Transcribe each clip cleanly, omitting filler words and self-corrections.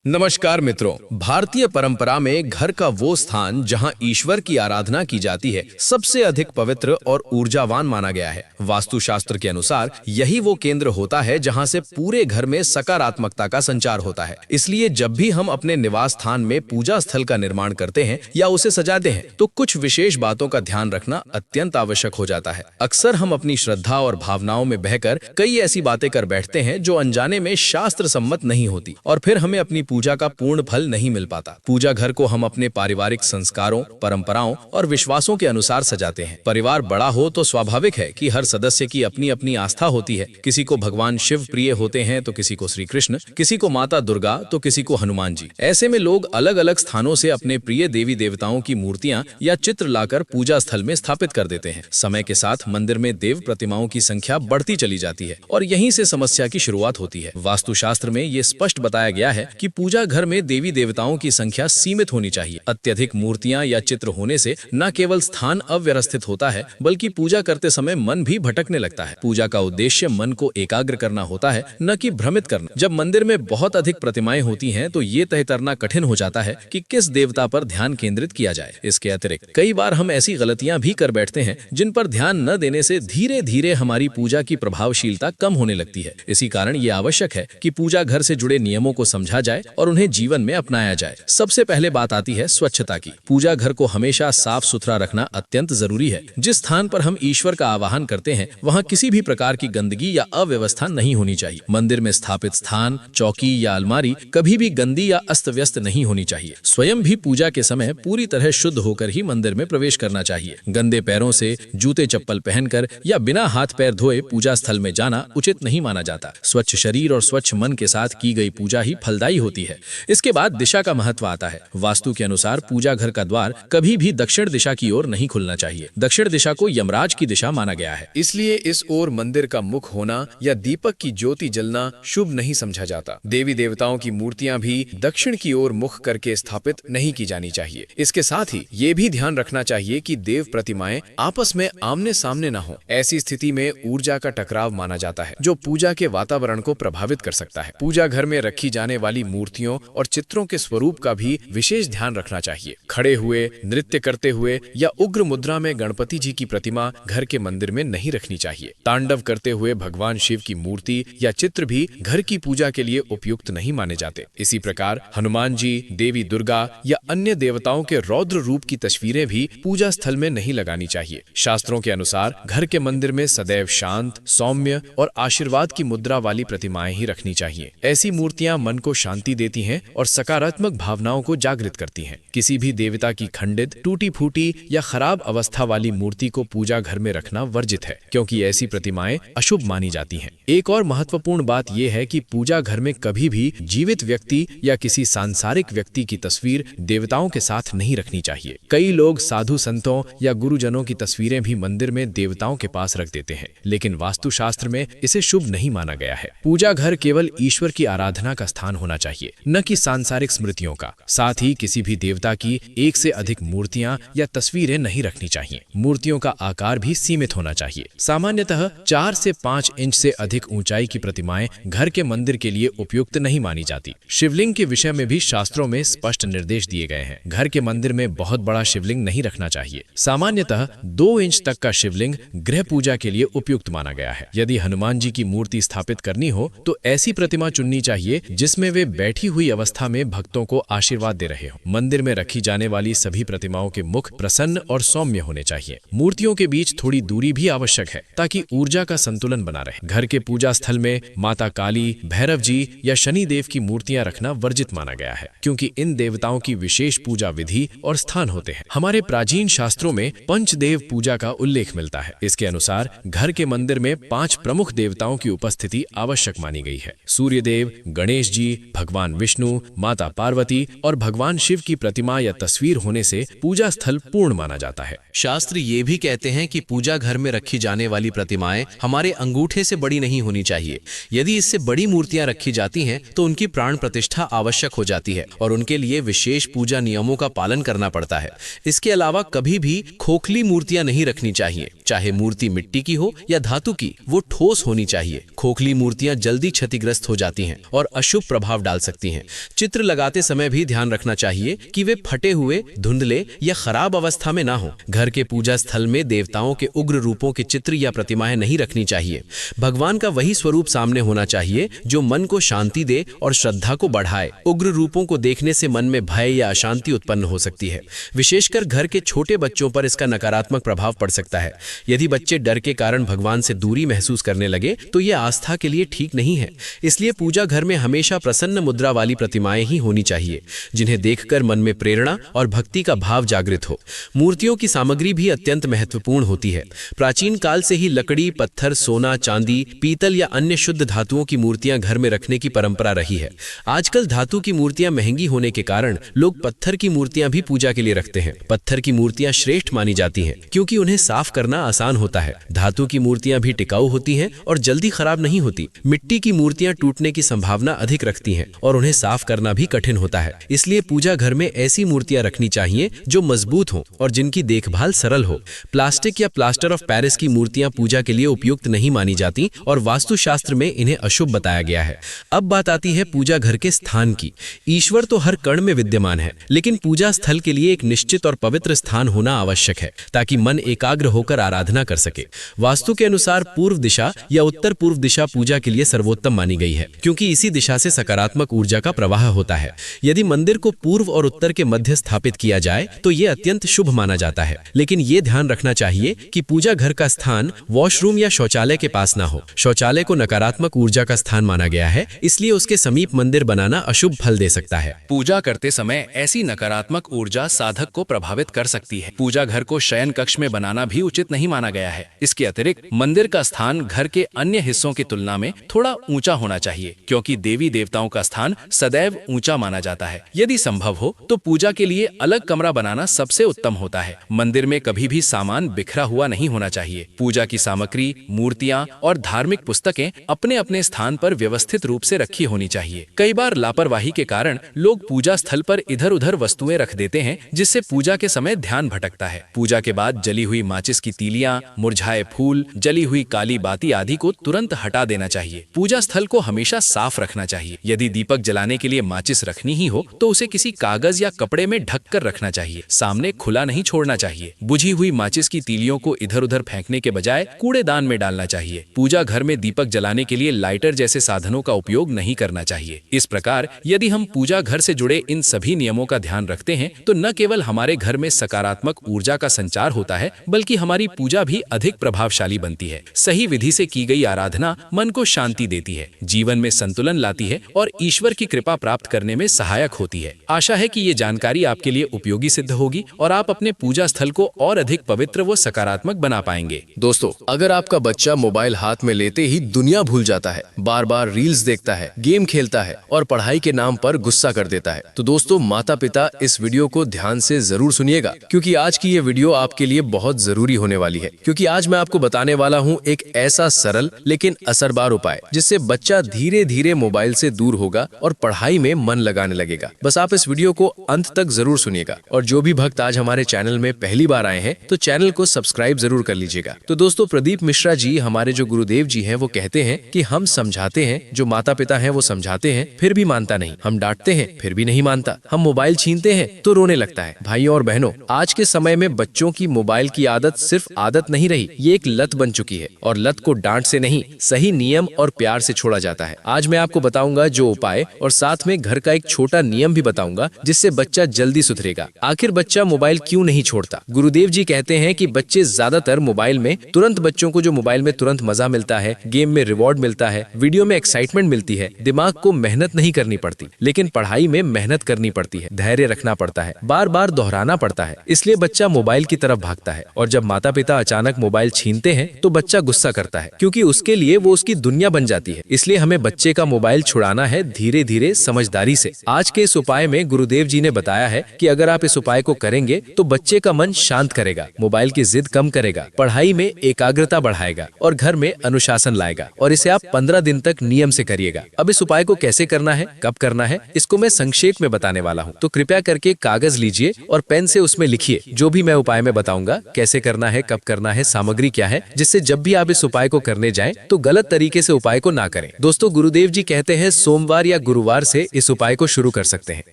नमस्कार मित्रों, भारतीय परंपरा में घर का वो स्थान जहां ईश्वर की आराधना की जाती है सबसे अधिक पवित्र और ऊर्जावान माना गया है। वास्तुशास्त्र के अनुसार यही वो केंद्र होता है जहां से पूरे घर में सकारात्मकता का संचार होता है। इसलिए जब भी हम अपने निवास स्थान में पूजा स्थल का निर्माण करते हैं या उसे सजाते हैं तो कुछ विशेष बातों का ध्यान रखना अत्यंत आवश्यक हो जाता है। अक्सर हम अपनी श्रद्धा और भावनाओं में बहकर कई ऐसी बातें कर बैठते हैं जो अनजाने में शास्त्र सम्मत नहीं होती और फिर हमें अपनी पूजा का पूर्ण फल नहीं मिल पाता। पूजा घर को हम अपने पारिवारिक संस्कारों, परंपराओं और विश्वासों के अनुसार सजाते हैं। परिवार बड़ा हो तो स्वाभाविक है कि हर सदस्य की अपनी अपनी आस्था होती है। किसी को भगवान शिव प्रिय होते हैं तो किसी को श्री कृष्ण, किसी को माता दुर्गा तो किसी को हनुमान जी। ऐसे में लोग अलग अलग स्थानों से अपने प्रिय देवी देवताओं की मूर्तियां या चित्र लाकर पूजा स्थल में स्थापित कर देते हैं। समय के साथ मंदिर में देव प्रतिमाओं की संख्या बढ़ती चली जाती है और यहीं से समस्या की शुरुआत होती है। वास्तुशास्त्र में ये स्पष्ट बताया गया है कि पूजा घर में देवी देवताओं की संख्या सीमित होनी चाहिए। अत्यधिक मूर्तियां या चित्र होने से न केवल स्थान अव्यवस्थित होता है बल्कि पूजा करते समय मन भी भटकने लगता है। पूजा का उद्देश्य मन को एकाग्र करना होता है, न कि भ्रमित करना। जब मंदिर में बहुत अधिक प्रतिमाएं होती हैं तो ये तय करना कठिन हो जाता है कि किस देवता पर ध्यान केंद्रित किया जाए। इसके अतिरिक्त कई बार हम ऐसी गलतियां भी कर बैठते हैं जिन पर ध्यान न देने से धीरे धीरे हमारी पूजा की प्रभावशीलता कम होने लगती है। इसी कारण ये आवश्यक है कि पूजा घर से जुड़े नियमों को समझा जाए और उन्हें जीवन में अपनाया जाए। सबसे पहले बात आती है स्वच्छता की। पूजा घर को हमेशा साफ सुथरा रखना अत्यंत जरूरी है। जिस स्थान पर हम ईश्वर का आवाहन करते हैं वहां किसी भी प्रकार की गंदगी या अव्यवस्था नहीं होनी चाहिए। मंदिर में स्थापित स्थान, चौकी या अलमारी कभी भी गंदी या अस्त व्यस्त नहीं होनी चाहिए। स्वयं भी पूजा के समय पूरी तरह शुद्ध होकर ही मंदिर में प्रवेश करना चाहिए। गंदे पैरों से, जूते चप्पल पहनकर या बिना हाथ पैर धोए पूजा स्थल में जाना उचित नहीं माना जाता। स्वच्छ शरीर और स्वच्छ मन के साथ की गई पूजा ही फलदायी होती है। इसके बाद दिशा का महत्व आता है। वास्तु के अनुसार पूजा घर का द्वार कभी भी दक्षिण दिशा की ओर नहीं खुलना चाहिए। दक्षिण दिशा को यमराज की दिशा माना गया है। इसलिए इस ओर मंदिर का मुख होना या दीपक की ज्योति जलना शुभ नहीं समझा जाता। देवी देवताओं की मूर्तियां भी दक्षिण की ओर मुख करके स्थापित नहीं की जानी चाहिए। इसके साथ ही ये भी ध्यान रखना चाहिए कि देव प्रतिमाएं आपस में आमने सामने न हो। ऐसी स्थिति में ऊर्जा का टकराव माना जाता है जो पूजा के वातावरण को प्रभावित कर सकता है। पूजा घर में रखी जाने वाली मूर्तियों और चित्रों के स्वरूप का भी विशेष ध्यान रखना चाहिए। खड़े हुए, नृत्य करते हुए या उग्र मुद्रा में गणपति जी की प्रतिमा घर के मंदिर में नहीं रखनी चाहिए। तांडव करते हुए भगवान शिव की मूर्ति या चित्र भी घर की पूजा के लिए उपयुक्त नहीं माने जाते। इसी प्रकार हनुमान जी, देवी दुर्गा या अन्य देवताओं के रौद्र रूप की तस्वीरें भी पूजा स्थल में नहीं लगानी चाहिए। शास्त्रों के अनुसार घर के मंदिर में सदैव शांत, सौम्य और आशीर्वाद की मुद्रा वाली प्रतिमाएं ही रखनी चाहिए। ऐसी मूर्तियां मन को शांति देती हैं और सकारात्मक भावनाओं को जागृत करती हैं। किसी भी देवता की खंडित, टूटी फूटी या खराब अवस्था वाली मूर्ति को पूजा घर में रखना वर्जित है, क्योंकि ऐसी प्रतिमाएं अशुभ मानी जाती हैं। एक और महत्वपूर्ण बात यह है कि पूजा घर में कभी भी जीवित व्यक्ति या किसी सांसारिक व्यक्ति की तस्वीर देवताओं के साथ नहीं रखनी चाहिए। कई लोग साधु संतों या गुरुजनों की तस्वीरें भी मंदिर में देवताओं के पास रख देते हैं, लेकिन वास्तुशास्त्र में इसे शुभ नहीं माना गया है। पूजा घर केवल ईश्वर की आराधना का स्थान होना चाहिए, न कि सांसारिक स्मृतियों का। साथ ही किसी भी देवता की एक से अधिक मूर्तियां या तस्वीरें नहीं रखनी चाहिए। मूर्तियों का आकार भी सीमित होना चाहिए। सामान्यतः 4 से 5 इंच से अधिक ऊंचाई की प्रतिमाएं घर के मंदिर के लिए उपयुक्त नहीं मानी जाती। शिवलिंग के विषय में भी शास्त्रों में स्पष्ट निर्देश दिए गए हैं। घर के मंदिर में बहुत बड़ा शिवलिंग नहीं रखना चाहिए। सामान्यतः 2 इंच तक का शिवलिंग गृह पूजा के लिए उपयुक्त माना गया है। यदि हनुमान जी की मूर्ति स्थापित करनी हो तो ऐसी प्रतिमा चुननी चाहिए जिसमें वे बैठी हुई अवस्था में भक्तों को आशीर्वाद दे रहे हो। मंदिर में रखी जाने वाली सभी प्रतिमाओं के मुख प्रसन्न और सौम्य होने चाहिए। मूर्तियों के बीच थोड़ी दूरी भी आवश्यक है ताकि ऊर्जा का संतुलन बना रहे। घर के पूजा स्थल में माता काली, भैरव जी या शनि देव की मूर्तियां रखना वर्जित माना गया है, क्योंकि इन देवताओं की विशेष पूजा विधि और स्थान होते हैं। हमारे प्राचीन शास्त्रों में पंचदेव पूजा का उल्लेख मिलता है। इसके अनुसार घर के मंदिर में 5 प्रमुख देवताओं की उपस्थिति आवश्यक मानी गई है। सूर्य देव, गणेश जी, भगवान विष्णु, माता पार्वती और भगवान शिव की प्रतिमा या तस्वीर होने से पूजा स्थल पूर्ण माना जाता है। शास्त्र ये भी कहते हैं कि पूजा घर में रखी जाने वाली प्रतिमाएं हमारे अंगूठे से बड़ी नहीं होनी चाहिए। यदि इससे बड़ी मूर्तियां रखी जाती हैं तो उनकी प्राण प्रतिष्ठा आवश्यक हो जाती है और उनके लिए विशेष पूजा नियमों का पालन करना पड़ता है। इसके अलावा कभी भी खोखली मूर्तियां नहीं रखनी चाहिए। चाहे मूर्ति मिट्टी की हो या धातु की, वो ठोस होनी चाहिए। खोखली मूर्तियां जल्दी क्षतिग्रस्त हो जाती हैं और अशुभ प्रभाव डाल सकती हैं। चित्र लगाते समय भी ध्यान रखना चाहिए कि वे फटे हुए, धुंधले या खराब अवस्था में ना हो। घर के पूजा स्थल में देवताओं के उग्र रूपों के चित्र या प्रतिमाएं नहीं रखनी चाहिए। भगवान का वही स्वरूप सामने होना चाहिए जो मन को शांति दे और श्रद्धा को बढ़ाए। उग्र रूपों को देखने से मन में भय या अशांति उत्पन्न हो सकती है। विशेषकर घर के छोटे बच्चों पर इसका नकारात्मक प्रभाव पड़ सकता है। यदि बच्चे डर के कारण भगवान से दूरी महसूस करने लगे तो यह आस्था के लिए ठीक नहीं है। इसलिए पूजा घर में हमेशा प्रसन्न मुद्रा वाली प्रतिमाएं ही होनी चाहिए, जिन्हें देखकर मन में प्रेरणा और भक्ति का भाव जागृत हो। मूर्तियों की सामग्री भी अत्यंत महत्वपूर्ण होती है। प्राचीन काल से ही लकड़ी, पत्थर, सोना, चांदी, पीतल या अन्य शुद्ध धातुओं की मूर्तियां घर में रखने की परंपरा रही है। आजकल धातु की मूर्तियां महंगी होने के कारण लोग पत्थर की मूर्तियां भी पूजा के लिए रखते हैं। पत्थर की मूर्तियां श्रेष्ठ मानी जाती हैं क्योंकि उन्हें साफ करना आसान होता है। धातु की मूर्तियां भी टिकाऊ होती हैं और जल्दी खराब नहीं होती। मिट्टी की मूर्तियां टूटने की संभावना अधिक रखती हैं और उन्हें साफ करना भी कठिन होता है। इसलिए पूजा घर में ऐसी मूर्तियां रखनी चाहिए जो मजबूत हों और जिनकी देखभाल सरल हो। प्लास्टिक या प्लास्टर ऑफ पेरिस की मूर्तियां पूजा के लिए उपयुक्त नहीं मानी जाती और वास्तुशास्त्र में इन्हें अशुभ बताया गया है। अब बात आती है पूजा घर के स्थान की। ईश्वर तो हर कण में विद्यमान है, लेकिन पूजा स्थल के लिए एक निश्चित और पवित्र स्थान होना आवश्यक है ताकि मन एकाग्र होकर आराधना कर सके। वास्तु के अनुसार पूर्व दिशा या उत्तर पूर्व दिशा पूजा के लिए सर्वोत्तम मानी गई है, क्योंकि इसी दिशा से सकारात्मक ऊर्जा का प्रवाह होता है। यदि मंदिर को पूर्व और उत्तर के मध्य स्थापित किया जाए तो यह अत्यंत शुभ माना जाता है। लेकिन यह ध्यान रखना चाहिए कि पूजा घर का स्थान वॉशरूम या शौचालय के पास ना हो। शौचालय को नकारात्मक ऊर्जा का स्थान माना गया है, इसलिए उसके समीप मंदिर बनाना अशुभ फल दे सकता है। पूजा करते समय ऐसी नकारात्मक ऊर्जा साधक को प्रभावित कर सकती है। पूजा घर को शयन कक्ष में बनाना भी उचित नहीं माना गया है। इसके अतिरिक्त मंदिर का स्थान घर के अन्य हिस्सों की तुलना में थोड़ा ऊंचा होना चाहिए, क्योंकि देवी देवताओं का स्थान सदैव ऊंचा माना जाता है। यदि संभव हो तो पूजा के लिए अलग कमरा बनाना सबसे उत्तम होता है। मंदिर में कभी भी सामान बिखरा हुआ नहीं होना चाहिए। पूजा की सामग्री, मूर्तियां और धार्मिक पुस्तकें अपने अपने स्थान पर व्यवस्थित रूप से रखी होनी चाहिए। कई बार लापरवाही के कारण लोग पूजा स्थल पर इधर उधर वस्तुएं रख देते हैं, जिससे पूजा के समय ध्यान भटकता है। पूजा के बाद जली हुई माचिस की तीलियां, मुरझाए फूल, जली हुई काली बाती आदि को तुरंत हटा देना चाहिए। पूजा स्थल को हमेशा साफ रखना चाहिए। यदि दीपक जलाने के लिए माचिस रखनी ही हो तो उसे किसी कागज या कपड़े में ढक कर रखना चाहिए। सामने खुला नहीं छोड़ना चाहिए। बुझी हुई माचिस की तीलियों को इधर उधर फेंकने के बजाय कूड़ेदान में डालना चाहिए। पूजा घर में दीपक जलाने के लिए लाइटर जैसे साधनों का उपयोग नहीं करना चाहिए। इस प्रकार यदि हम पूजा घर से जुड़े इन सभी नियमों का ध्यान रखते हैं तो न केवल हमारे घर में सकारात्मक ऊर्जा का संचार होता है, बल्कि हमारी पूजा भी अधिक प्रभावशाली बनती है। सही विधि से की गई आराधना मन को शांति देती है, जीवन में संतुलन लाती है और ईश्वर की कृपा प्राप्त करने में सहायक होती है। आशा है कि ये जानकारी आपके लिए उपयोगी सिद्ध होगी और आप अपने पूजा स्थल को और अधिक पवित्र व सकारात्मक बना पाएंगे। दोस्तों, अगर आपका बच्चा मोबाइल हाथ में लेते ही दुनिया भूल जाता है, बार बार रील्स देखता है, गेम खेलता है और पढ़ाई के नाम पर गुस्सा कर देता है, तो दोस्तों माता पिता इस वीडियो को ध्यान से जरूर सुनिएगा, क्योंकि आज की ये वीडियो आपके लिए बहुत जरूरी होने वाली है। क्योंकि आज मैं आपको बताने वाला हूँ एक ऐसा सरल लेकिन असरदार उपाय जिससे बच्चा धीरे धीरे मोबाइल से दूर होगा और पढ़ाई में मन लगाने लगेगा। बस आप इस वीडियो को अंत तक जरूर सुनिएगा। और जो भी भक्त आज हमारे चैनल में पहली बार आए हैं तो चैनल को सब्सक्राइब जरूर कर लीजिएगा। तो दोस्तों, प्रदीप मिश्रा जी, हमारे जो गुरुदेव जी हैं, वो कहते हैं कि हम समझाते हैं, जो माता पिता हैं वो समझाते हैं फिर भी मानता नहीं, हम डांटते हैं फिर भी नहीं मानता, हम मोबाइल छीनते हैं तो रोने लगता है। भाइयों और बहनों, आज के समय में बच्चों की मोबाइल की आदत सिर्फ आदत नहीं रही, ये एक लत बन चुकी है और लत को डांट से नहीं, सही नियम और प्यार से छोड़ा जाता है। आज मैं आपको बताऊंगा जो उपाय और साथ में घर का एक छोटा नियम भी बताऊंगा जिससे बच्चा जल्दी सुधरेगा। आखिर बच्चा मोबाइल क्यों नहीं छोड़ता? गुरुदेव जी कहते हैं कि बच्चे ज्यादातर मोबाइल में बच्चों को जो मोबाइल में तुरंत मजा मिलता है, गेम में रिवॉर्ड मिलता है, वीडियो में एक्साइटमेंट मिलती है, दिमाग को मेहनत नहीं करनी पड़ती। लेकिन पढ़ाई में मेहनत करनी पड़ती है, धैर्य रखना पड़ता है, बार बार दोहराना पड़ता है। इसलिए बच्चा मोबाइल की तरफ भागता है और जब माता पिता अचानक मोबाइल छीनते हैं तो बच्चा गुस्सा करता है, क्योंकि उसके लिए वो उसकी दुनिया बन जाती है। इसलिए हमें बच्चे का मोबाइल छुड़ाना है धीरे धीरे, समझदारी से। आज के इस उपाय में गुरुदेव जी ने बताया है कि अगर आप इस उपाय को करेंगे तो बच्चे का मन शांत करेगा, मोबाइल की जिद कम करेगा, पढ़ाई में एकाग्रता बढ़ाएगा और घर में अनुशासन लाएगा। और इसे आप 15 दिन तक नियम से करिएगा। अब इस उपाय को कैसे करना है, कब करना है, इसको मैं संक्षेप में बताने वाला हूँ। तो कृपया करके कागज लीजिए और पेन से उसमें लिखिए जो भी मैं उपाय में बताऊंगा, कैसे करना है, कब कब करना है, सामग्री क्या है, जिससे जब भी आप इस उपाय को करने जाएं तो गलत तरीके से उपाय को ना करें। दोस्तों, गुरुदेव जी कहते हैं सोमवार या गुरुवार से इस उपाय को शुरू कर सकते हैं।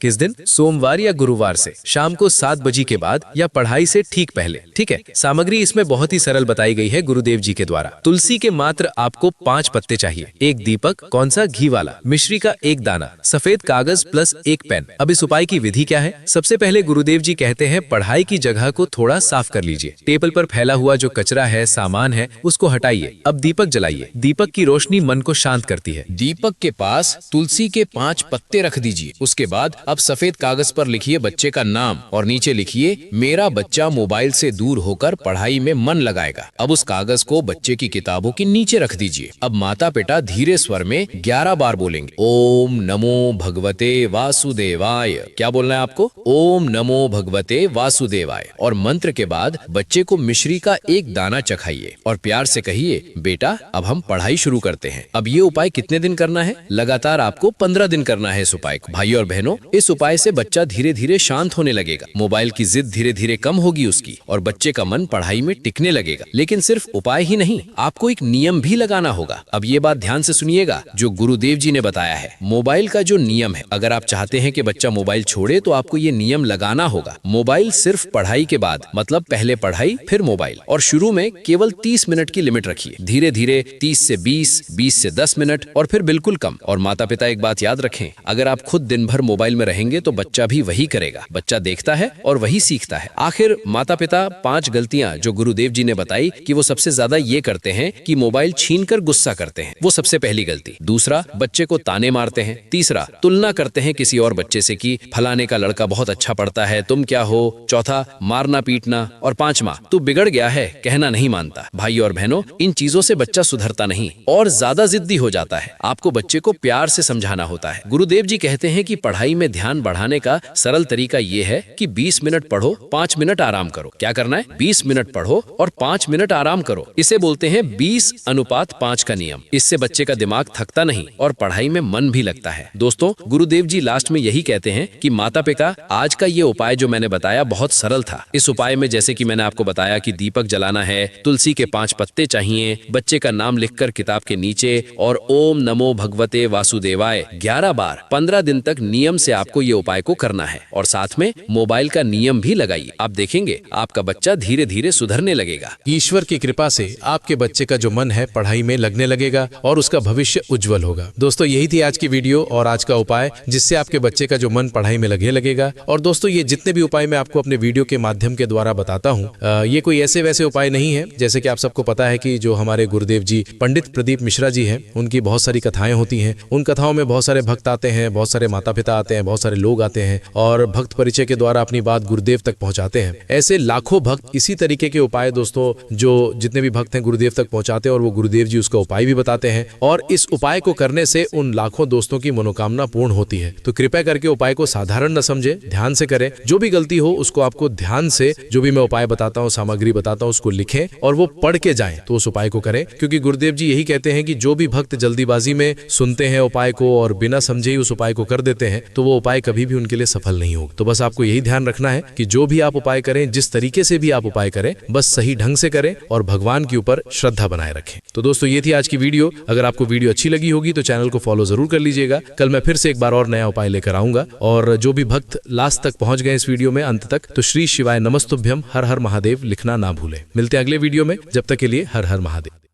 किस दिन? सोमवार या गुरुवार से शाम को 7 बजे के बाद या पढ़ाई से ठीक पहले। ठीक है। सामग्री इसमें बहुत ही सरल बताई गई है गुरुदेव जी के द्वारा। तुलसी के मात्र आपको 5 पत्ते चाहिए, एक दीपक, कौन सा, घी वाला, मिश्री का 1 दाना, सफेद कागज प्लस 1 पेन। अब इस उपाय की विधि क्या है? सबसे पहले गुरुदेव जी कहते हैं पढ़ाई की जगह को थोड़ा साफ कर लीजिए। टेबल पर फैला हुआ जो कचरा है, सामान है, उसको हटाइए। अब दीपक जलाइए। दीपक की रोशनी मन को शांत करती है। दीपक के पास तुलसी के 5 पत्ते रख दीजिए। उसके बाद अब सफेद कागज पर लिखिए बच्चे का नाम और नीचे लिखिए मेरा बच्चा मोबाइल से दूर होकर पढ़ाई में मन लगाएगा। अब उस कागज को बच्चे की किताबों के नीचे रख दीजिए। अब माता पिता धीरे स्वर में 11 बार बोलेंगे ओम नमो भगवते वासुदेवाय। क्या बोलना है आपको? ओम नमो भगवते वासुदेवाय। और मंत्र के बाद बच्चे को मिश्री का 1 दाना चखाइए और प्यार से कहिए बेटा अब हम पढ़ाई शुरू करते हैं। अब ये उपाय कितने दिन करना है? लगातार आपको 15 दिन करना है इस उपाय को। भाइयों और बहनों, इस उपाय से बच्चा धीरे धीरे शांत होने लगेगा, मोबाइल की जिद धीरे धीरे कम होगी उसकी और बच्चे का मन पढ़ाई में टिकने लगेगा। लेकिन सिर्फ उपाय ही नहीं, आपको एक नियम भी लगाना होगा। अब ये बात ध्यान से सुनिएगा जो गुरुदेव जी ने बताया है। मोबाइल का जो नियम है, अगर आप चाहते हैं कि बच्चा मोबाइल छोड़े तो आपको ये नियम लगाना होगा। मोबाइल सिर्फ पढ़ाई के बाद, मतलब पहले पढ़ाई फिर मोबाइल, और शुरू में केवल 30 मिनट की लिमिट रखिए। धीरे धीरे 30 से 20, 20 से 10 मिनट और फिर बिल्कुल कम। और माता पिता एक बात याद रखें, अगर आप खुद दिन भर मोबाइल में रहेंगे तो बच्चा भी वही करेगा। बच्चा देखता है और वही सीखता है। आखिर माता पिता 5 गलतियां जो गुरुदेव जी ने बताई कि वो सबसे ज्यादा ये करते हैं कि मोबाइल छीनकर गुस्सा करते हैं, वो सबसे पहली गलती। दूसरा, बच्चे को ताने मारते हैं। तीसरा, तुलना करते हैं किसी और बच्चे से कि फलाने का लड़का बहुत अच्छा पढ़ता है, तुम क्या हो। चौथा, मारना पीटना। और 5वां, तू बिगड़ गया है, कहना नहीं मानता। भाई और बहनों, इन चीजों से बच्चा सुधरता नहीं और ज्यादा जिद्दी हो जाता है। आपको बच्चे को प्यार से समझाना होता है। गुरुदेव जी कहते हैं कि पढ़ाई में ध्यान बढ़ाने का सरल तरीका ये है कि 20 मिनट पढ़ो, 5 मिनट आराम करो। क्या करना है? 20 मिनट पढ़ो और 5 मिनट आराम करो। इसे बोलते हैं 20:5 का नियम। इससे बच्चे का दिमाग थकता नहीं और पढ़ाई में मन भी लगता है। दोस्तों, गुरुदेव जी लास्ट में यही कहते हैं कि माता पिता, आज का ये उपाय जो मैंने बताया बहुत सरल था। इस उपाय में जैसे कि मैंने आपको बताया कि दीपक जलाना है, तुलसी के 5 पत्ते चाहिए, बच्चे का नाम लिखकर किताब के नीचे और ओम नमो भगवते वासुदेवाय 11 बार 15 दिन तक नियम से आपको ये उपाय को करना है। और साथ में मोबाइल का नियम भी लगाइए। आप देखेंगे आपका बच्चा धीरे धीरे सुधरने लगेगा। ईश्वर की कृपा से आपके बच्चे का जो मन है पढ़ाई में लगने लगेगा और उसका भविष्य उज्जवल होगा। दोस्तों, यही थी आज की वीडियो और आज का उपाय, जिससे आपके बच्चे का जो मन पढ़ाई में लगने लगेगा। और दोस्तों, ये जितने भी उपाय मैं आपको अपने वीडियो के माध्यम के द्वारा बताता हूँ, ये कोई ऐसे वैसे उपाय नहीं है। जैसे कि आप सबको पता है कि जो हमारे गुरुदेव जी पंडित प्रदीप मिश्रा जी हैं, उनकी बहुत सारी कथाएं होती हैं। उन कथाओं में बहुत सारे भक्त आते हैं, बहुत सारे माता पिता आते हैं, बहुत सारे लोग आते हैं और भक्त परिचय के द्वारा अपनी बात गुरुदेव तक पहुंचाते हैं। ऐसे लाखों भक्त इसी तरीके के उपाय दोस्तों, जो जितने भी भक्त हैं गुरुदेव तक पहुंचाते हैं और वो गुरुदेव जी उसका उपाय भी बताते हैं। और इस उपाय को करने से उन लाखों दोस्तों की मनोकामना पूर्ण होती है। तो कृपया करके उपाय को साधारण न समझे, ध्यान से करें। जो भी गलती हो उसको आपको ध्यान से, जो भी मैं उपाय बताता हूँ, सामग्री बताता हूँ, उसको लिखें और वो पढ़ के जाएं तो उस उपाय को करें। क्योंकि गुरुदेव जी यही कहते हैं कि जो भी भक्त जल्दीबाजी में सुनते हैं उपाय को और बिना समझे ही उस उपाय को कर देते हैं तो वो उपाय कभी भी उनके लिए सफल नहीं होगा। तो बस आपको यही ध्यान रखना है कि जो भी आप उपाय करें, जिस तरीके से भी आप उपाय करें, बस सही ढंग से करें और भगवान के ऊपर श्रद्धा बनाए रखें। तो दोस्तों, ये थी आज की वीडियो। अगर आपको वीडियो अच्छी लगी होगी तो चैनल को फॉलो जरूर कर लीजिएगा। कल मैं फिर से एक बार और नया उपाय लेकर आऊंगा। और जो भी भक्त लास्ट तक पहुंच गए इस वीडियो में अंत तक, तो श्री शिवाय नमस्तुभ्यम, हर हर महादेव लिखना ना भूलें। मिलते हैं अगले वीडियो में। जब तक के लिए हर हर महादेव।